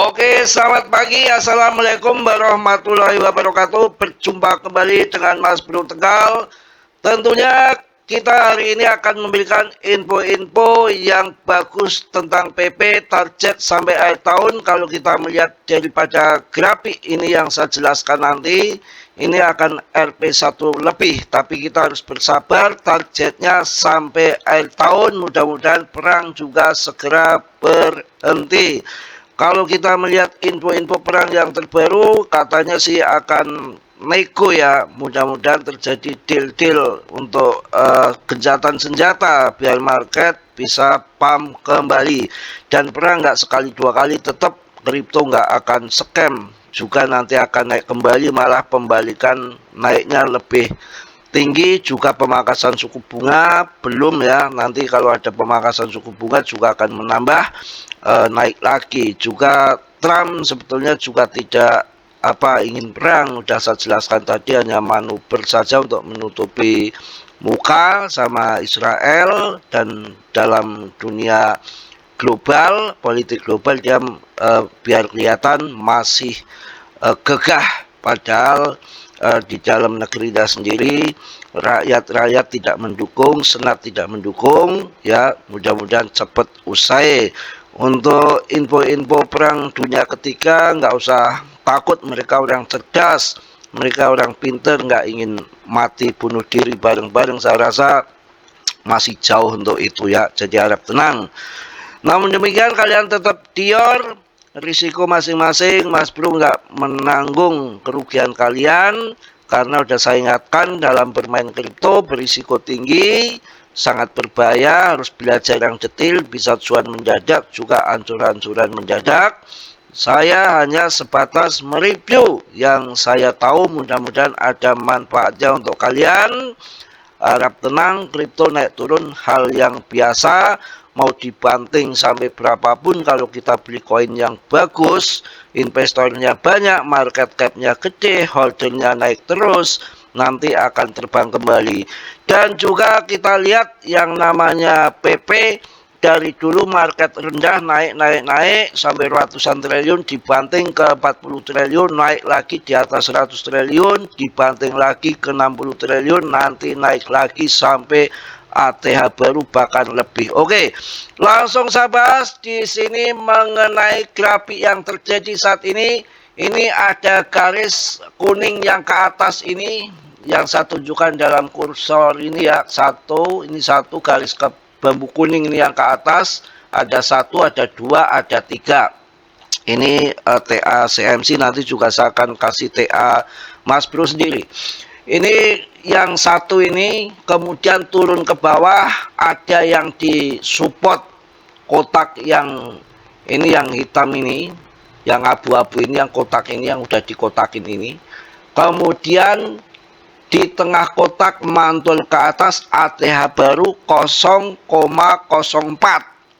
Oke, selamat pagi. Assalamualaikum warahmatullahi wabarakatuh. Berjumpa kembali dengan Mas Bro Tegal. Tentunya kita hari ini akan memberikan info-info yang bagus tentang PP target sampai akhir tahun. Kalau kita melihat daripada grafik ini yang saya jelaskan nanti, ini akan RP1 lebih. Tapi kita harus bersabar, targetnya sampai akhir tahun. Mudah-mudahan perang juga segera berhenti. Kalau kita melihat info-info perang yang terbaru, katanya sih akan nego ya. Mudah-mudahan terjadi deal-deal untuk gencatan senjata biar market bisa pump kembali. Dan perang nggak sekali dua kali, tetap kripto nggak akan scam. Juga nanti akan naik kembali, malah pembalikan naiknya lebih tinggi. Juga pemangkasan suku bunga belum ya, nanti kalau ada pemangkasan suku bunga juga akan menambah naik lagi. Juga Trump sebetulnya juga tidak ingin perang, udah saya jelaskan tadi, hanya manuver saja untuk menutupi muka sama Israel. Dan dalam dunia global, politik global, dia biar kelihatan masih gegah, padahal di dalam negerinya sendiri rakyat tidak mendukung, senat tidak mendukung ya. Mudah-mudahan cepat usai. Untuk info-info perang dunia ketiga nggak usah takut, mereka orang cerdas, mereka orang pinter, nggak ingin mati bunuh diri bareng-bareng. Saya rasa masih jauh untuk itu ya, jadi harap tenang. Namun demikian kalian tetap dior, risiko masing-masing. Mas Bro nggak menanggung kerugian kalian, karena udah saya ingatkan, dalam bermain kripto berisiko tinggi, sangat berbahaya, harus belajar yang detail, bisa cuan mendadak, juga ancur-ancuran mendadak. Saya hanya sebatas mereview yang saya tahu, mudah-mudahan ada manfaatnya untuk kalian. Harap tenang, kripto naik turun hal yang biasa. Mau dibanting sampai berapapun, kalau kita beli koin yang bagus, investornya banyak, market capnya gede, holdernya naik terus, nanti akan terbang kembali. Dan juga kita lihat yang namanya PP, dari dulu market rendah naik sampai ratusan triliun, dibanting ke 40 triliun, naik lagi di atas 100 triliun, dibanting lagi ke 60 triliun, nanti naik lagi sampai ATH baru bahkan lebih. Oke, langsung saya bahas di sini mengenai grafik yang terjadi saat ini. Ini ada garis kuning yang ke atas ini, yang saya tunjukkan dalam kursor ini ya. Ini satu garis ke bambu kuning ini yang ke atas. Ada satu, ada dua, ada tiga. Ini TA CMC, nanti juga saya akan kasih TA Mas Bro sendiri. Ini yang satu ini, kemudian turun ke bawah, ada yang di support kotak yang ini, yang hitam ini, yang abu-abu ini, yang kotak ini, yang udah dikotakin ini. Kemudian di tengah kotak mantul ke atas ATH baru 0,04,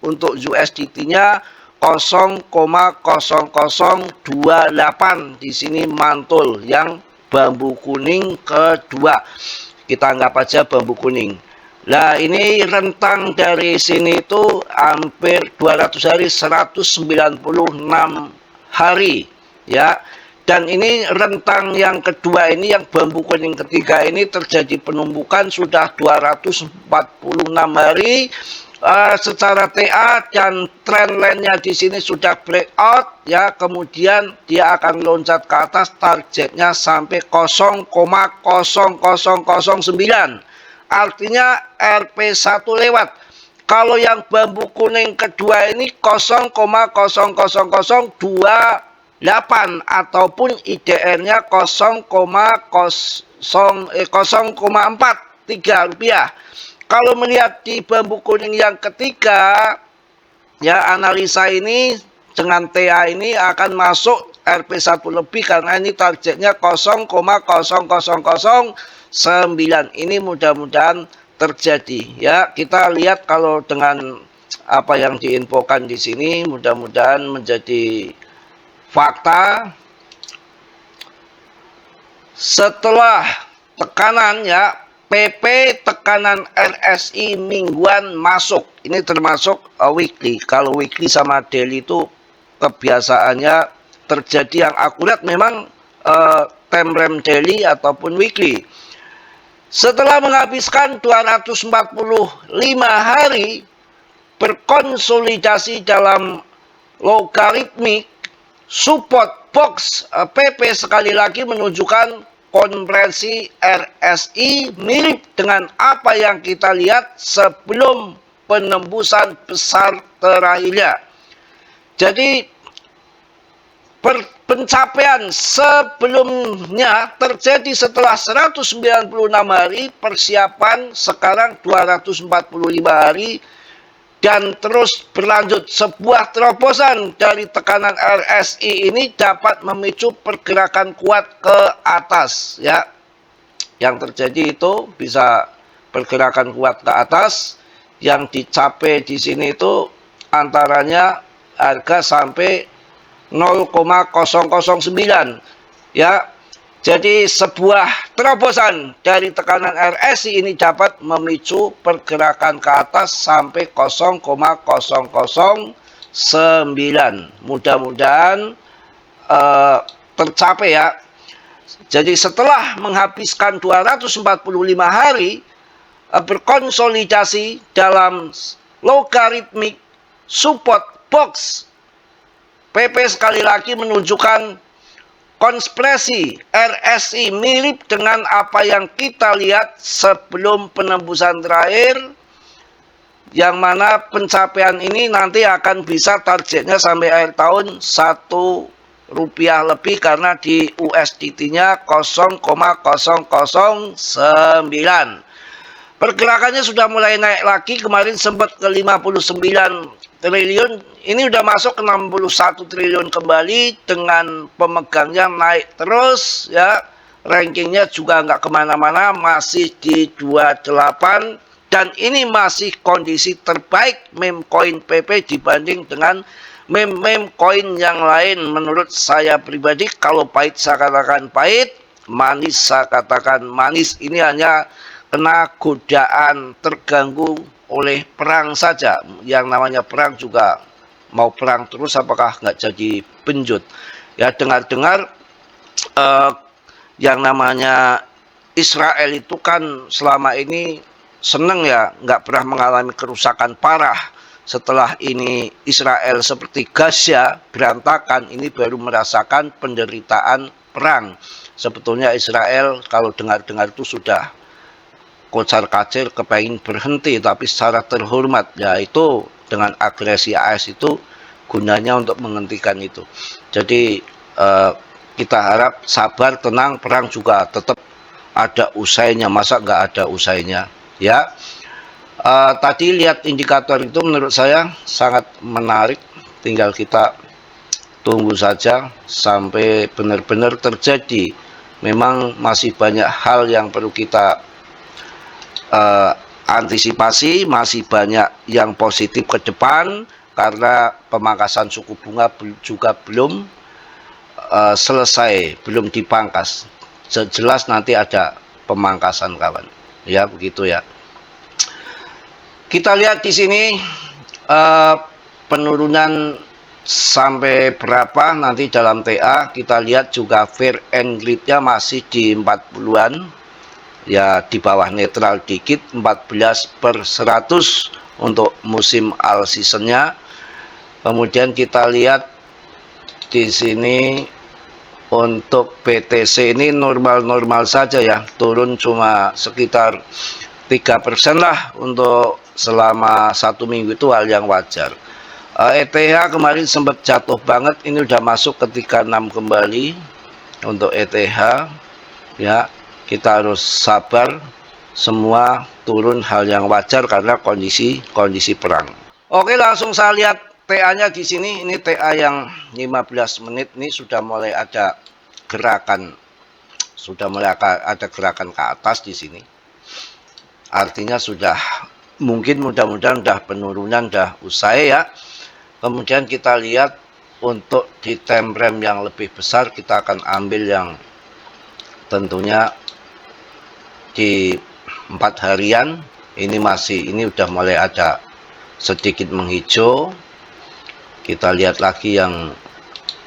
untuk USDT-nya 0,0028. Di sini mantul yang bambu kuning kedua, kita anggap aja bambu kuning. Nah, ini rentang dari sini itu hampir 200 hari, 196 hari ya. Dan ini rentang yang kedua ini, yang bambu kuning ketiga ini, terjadi penumbukan sudah 246 hari. Secara TA dan trend line-nya di sini sudah breakout ya, kemudian dia akan loncat ke atas, targetnya sampai 0,0009. Artinya RP1 lewat. Kalau yang bambu kuning kedua ini 0,00028, ataupun IDR-nya 0,4 rupiah. Kalau melihat di bambu kuning yang ketiga ya, analisa ini dengan TA ini akan masuk RP1 lebih, karena ini targetnya 0,0009. Ini mudah-mudahan terjadi ya. Kita lihat kalau dengan apa yang diinfokan di sini, mudah-mudahan menjadi fakta. Setelah tekanan ya, PP tekanan RSI mingguan masuk. Ini termasuk weekly. Kalau weekly sama daily itu kebiasaannya terjadi yang akurat memang time frame daily ataupun weekly. Setelah menghabiskan 245 hari berkonsolidasi dalam logaritmik, support box PP sekali lagi menunjukkan konversi RSI mirip dengan apa yang kita lihat sebelum penembusan besar terakhirnya. Jadi pencapaian sebelumnya terjadi setelah 196 hari persiapan, sekarang 245 hari, dan terus berlanjut. Sebuah terobosan dari tekanan RSI ini dapat memicu pergerakan kuat ke atas, ya. Yang terjadi itu bisa pergerakan kuat ke atas. Yang dicapai di sini itu antaranya harga sampai 0,009, ya. Jadi sebuah terobosan dari tekanan RSI ini dapat memicu pergerakan ke atas sampai 0,0009. Mudah-mudahan tercapai, ya. Jadi setelah menghabiskan 245 hari berkonsolidasi dalam logaritmik support box, PP sekali lagi menunjukkan konspirasi RSI mirip dengan apa yang kita lihat sebelum penembusan terakhir, yang mana pencapaian ini nanti akan bisa targetnya sampai akhir tahun Rp1 lebih karena di USDT-nya 0,009. Pergerakannya sudah mulai naik lagi, kemarin sempat ke 59 triliun, ini udah masuk ke 61 triliun kembali dengan pemegangnya naik terus, ya. Rankingnya juga nggak kemana-mana, masih di 28, dan ini masih kondisi terbaik meme coin PP dibanding dengan meme coin yang lain. Menurut saya pribadi, kalau pahit saya katakan pahit, manis saya katakan manis. Ini hanya kena godaan terganggu oleh perang saja. Yang namanya perang juga mau perang terus, apakah nggak jadi penjut? Ya, dengar-dengar yang namanya Israel itu kan selama ini seneng, ya, nggak pernah mengalami kerusakan parah. Setelah ini Israel seperti Gaza berantakan, ini baru merasakan penderitaan perang. Sebetulnya Israel kalau dengar-dengar itu sudah kocar-kacir kepengen berhenti, tapi secara terhormat, yaitu dengan agresi AS itu gunanya untuk menghentikan itu. Jadi kita harap sabar, tenang, perang juga tetap ada usainya, masa nggak ada usainya, ya. Tadi lihat indikator itu menurut saya sangat menarik, tinggal kita tunggu saja sampai benar-benar terjadi. Memang masih banyak hal yang perlu kita antisipasi, masih banyak yang positif ke depan karena pemangkasan suku bunga juga belum selesai, belum dipangkas. Jelas nanti ada pemangkasan, kawan. Ya, begitu, ya. Kita lihat di sini penurunan sampai berapa nanti dalam TA. Kita lihat juga fair and greed-nya masih di 40-an. Ya, di bawah netral dikit, 14/100 untuk musim all seasonnya. Kemudian kita lihat di sini untuk BTC ini normal-normal saja, ya, turun cuma sekitar 3% lah untuk selama 1 minggu, itu hal yang wajar. ETH kemarin sempat jatuh banget, ini udah masuk ke 36 kembali untuk ETH, ya. Kita harus sabar, semua turun hal yang wajar karena kondisi perang. Oke, langsung saya lihat TA-nya di sini. Ini TA yang 15 menit, ini sudah mulai ada gerakan, ke atas di sini. Artinya sudah mungkin, mudah-mudahan udah penurunan udah usai, ya. Kemudian kita lihat untuk di time frame yang lebih besar, kita akan ambil yang tentunya di 4 harian. Ini udah mulai ada sedikit menghijau. Kita lihat lagi yang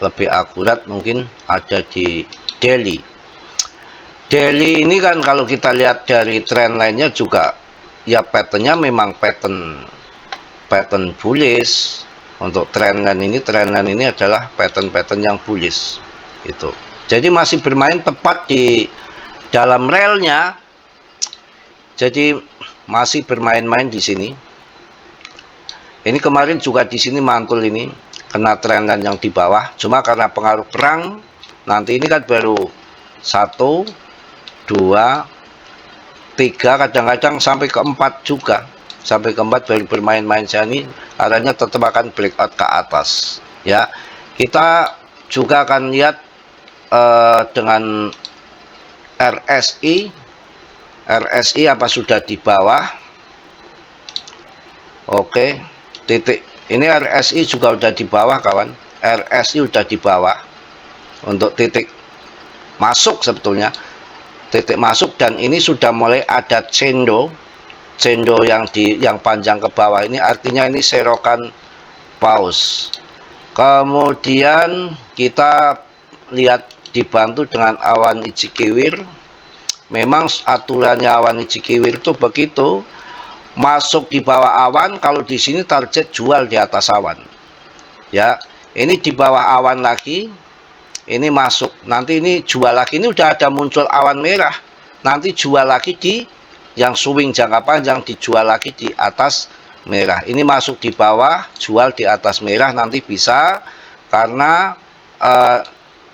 lebih akurat, mungkin ada di daily. Daily ini kan kalau kita lihat dari trendline-nya juga ya patternnya memang pattern bullish. Untuk trendline ini adalah pattern yang bullish itu. Jadi masih bermain tepat di dalam relnya. Jadi masih bermain-main di sini. Ini kemarin juga di sini mantul ini, kena trendline yang di bawah. Cuma karena pengaruh perang, nanti ini kan baru 1, 2, 3, kadang-kadang sampai ke 4 juga. Sampai ke 4 baru bermain-main sini, arahnya tetap akan breakout ke atas. Ya, kita juga akan lihat dengan RSI. RSI apa sudah di bawah? Oke, titik. Ini RSI juga udah di bawah, kawan. RSI udah di bawah. Untuk titik masuk sebetulnya. Titik masuk, dan ini sudah mulai ada candle yang panjang ke bawah. Ini artinya ini serokan pause. Kemudian kita lihat dibantu dengan awan Ichikiwir. Memang aturannya awan Ichikiwir itu begitu, masuk di bawah awan, kalau di sini target jual di atas awan. Ya, ini di bawah awan lagi, ini masuk, nanti ini jual lagi, ini udah ada muncul awan merah, nanti jual lagi di yang swing jangka panjang, dijual lagi di atas merah. Ini masuk di bawah, jual di atas merah, nanti bisa karena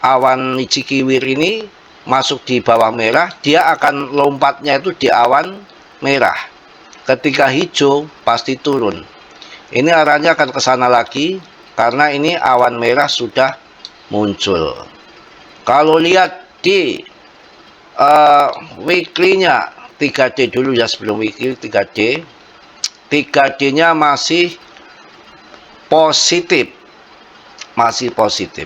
awan Ichikiwir ini masuk di bawah merah, dia akan lompatnya itu di awan merah. Ketika hijau pasti turun. Ini arahnya akan ke sana lagi karena ini awan merah sudah muncul. Kalau lihat di weekly-nya, 3D dulu ya, sebelum weekly 3D. 3D-nya masih positif. Masih positif.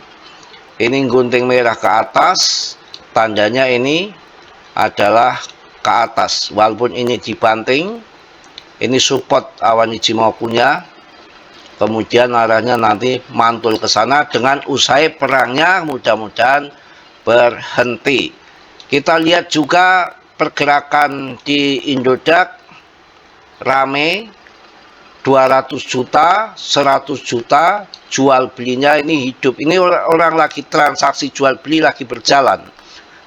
Ini gunting merah ke atas, tandanya ini adalah ke atas. Walaupun ini dibanting, ini support awan Ichimoku-nya. Kemudian arahnya nanti mantul ke sana dengan usai perangnya mudah-mudahan berhenti. Kita lihat juga pergerakan di Indodax rame, 200 juta, 100 juta, jual belinya ini hidup. Ini orang lagi transaksi jual beli lagi berjalan.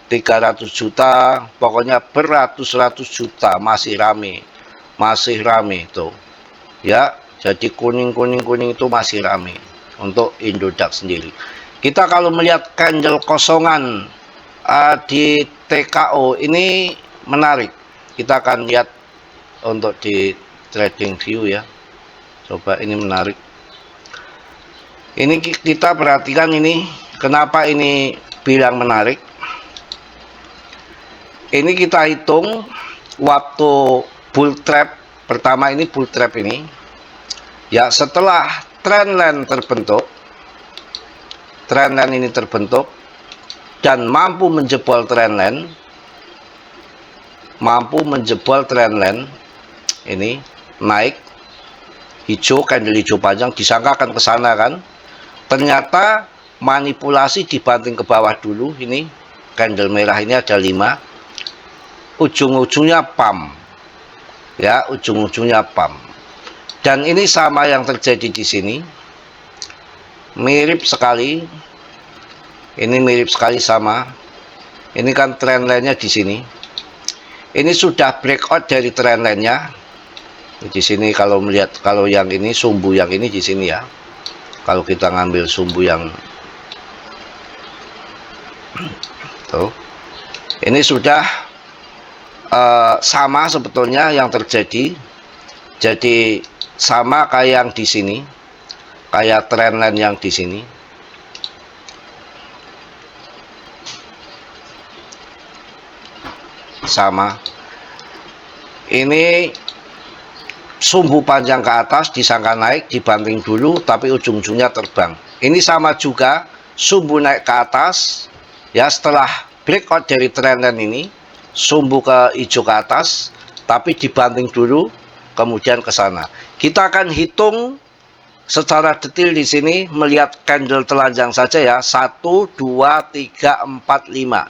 300 juta, pokoknya beratus-ratus juta, masih rame itu. Ya, jadi kuning itu masih rame untuk Indodax sendiri. Kita kalau melihat candle kosongan di TKO ini menarik. Kita akan lihat untuk di trading view ya. Coba, ini menarik. Ini kita perhatikan ini, kenapa ini bilang menarik. Ini kita hitung waktu bull trap pertama, ini bull trap ini. Ya, setelah trendline ini terbentuk dan mampu menjebol trendline, ini naik hijau, candle hijau panjang, disangka akan ke sana kan, ternyata manipulasi dibanting ke bawah dulu. Ini candle merah ini ada 5, ujung-ujungnya pump ya, ujung-ujungnya pump. Dan ini sama yang terjadi di sini, mirip sekali. Ini mirip sekali sama. Ini kan trendline-nya di sini. Ini sudah breakout dari trendline-nya. Di sini kalau melihat, kalau yang ini sumbu yang ini di sini ya. Kalau kita ngambil sumbu yang tuh, ini sudah sama sebetulnya yang terjadi. Jadi sama kayak yang di sini, kayak trendline yang di sini. Sama. Ini sumbu panjang ke atas, disangka naik, dibanting dulu, tapi ujung-ujungnya terbang. Ini sama juga, sumbu naik ke atas, ya setelah breakout dari trendline ini, sumbu ke hijau ke atas, tapi dibanting dulu, kemudian ke sana. Kita akan hitung secara detail di sini melihat candle telanjang saja ya. 1 2 3 4 5.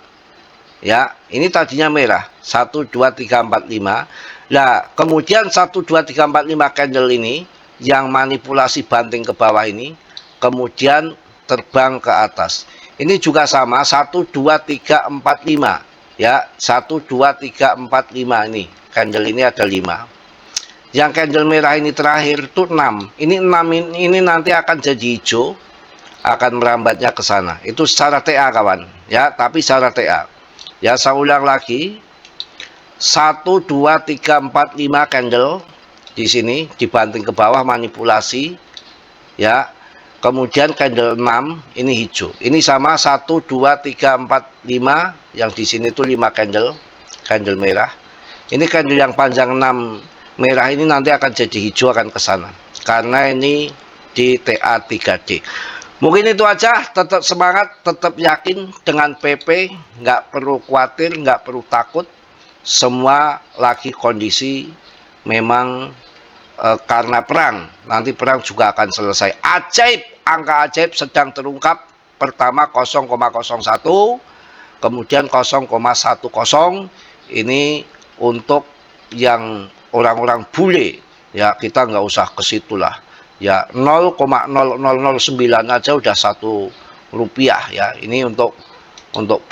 Ya, ini tadinya merah. 1 2 3 4 5. Nah, kemudian 1 2 3 4 5 candle ini yang manipulasi banting ke bawah ini kemudian terbang ke atas. Ini juga sama 1 2 3 4 5. Ya, 1 2 3 4 5 ini. Candle ini ada 5. Yang candle merah ini terakhir itu 6. Ini 6 ini nanti akan jadi hijau, akan merambatnya ke sana. Itu secara TA kawan, ya, tapi secara TA. Ya, saya ulang lagi. 1 2 3 4 5 candle di sini dibanting ke bawah manipulasi, ya. Kemudian candle 6 ini hijau. Ini sama 1 2 3 4 5 yang di sini itu 5 candle merah. Ini candle yang panjang 6 merah ini nanti akan jadi hijau, akan ke sana karena ini di TA 3D. Mungkin itu aja. Tetap semangat, tetap yakin dengan PP, nggak perlu khawatir, nggak perlu takut. Semua lagi kondisi memang karena perang. Nanti perang juga akan selesai. Ajaib, angka ajaib sedang terungkap. Pertama 0,01, kemudian 0,10. Ini untuk yang orang-orang bule, ya, kita nggak usah ke situ lah, ya. 0,0009 aja udah Rp1 ya. Ini untuk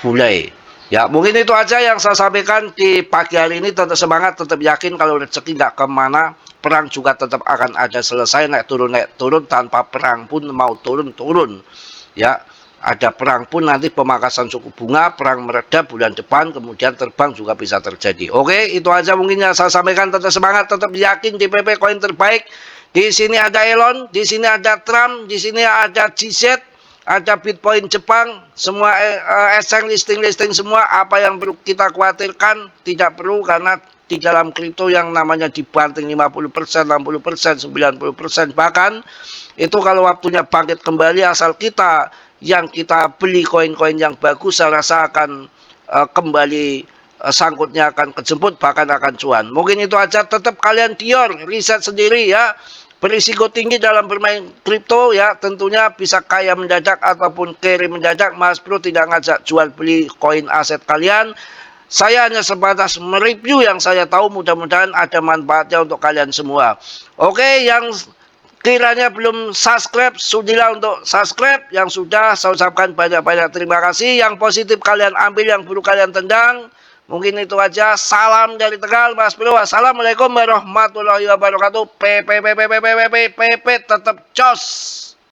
bule, ya. Mungkin itu aja yang saya sampaikan di pagi hari ini. Tetap semangat, tetap yakin kalau rezeki nggak kemana, perang juga tetap akan ada selesai. Naik turun tanpa perang pun mau turun, ya. Ada perang pun nanti pemangkasan suku bunga, perang mereda bulan depan, kemudian terbang juga bisa terjadi. Oke, itu aja mungkin yang saya sampaikan. Tetap semangat, tetap yakin di PP koin terbaik. Di sini ada Elon, di sini ada Trump, di sini ada GZ, ada Bitcoin Jepang, semua exchange listing semua. Apa yang perlu kita khawatirkan? Tidak perlu, karena di dalam kripto yang namanya dibanting 50%, 60%, 90%, bahkan itu kalau waktunya bangkit kembali, asal kita yang kita beli koin-koin yang bagus, saya rasa akan kembali, sangkutnya akan kejemput, bahkan akan cuan. Mungkin itu aja. Tetap kalian dior, riset sendiri ya. Berisiko tinggi dalam bermain kripto ya. Tentunya bisa kaya mendadak ataupun carry mendadak. Mas Bro tidak ngajak jual beli koin aset kalian. Saya hanya sebatas mereview yang saya tahu. Mudah-mudahan ada manfaatnya untuk kalian semua. Oke, yang kiranya belum subscribe, sudilah untuk subscribe. Yang sudah, saya ucapkan banyak-banyak terima kasih. Yang positif kalian ambil, yang buruk kalian tendang. Mungkin itu aja. Salam dari Tegal, Mas Bro. Wassalamualaikum warahmatullahi wabarakatuh. PP tetap jos.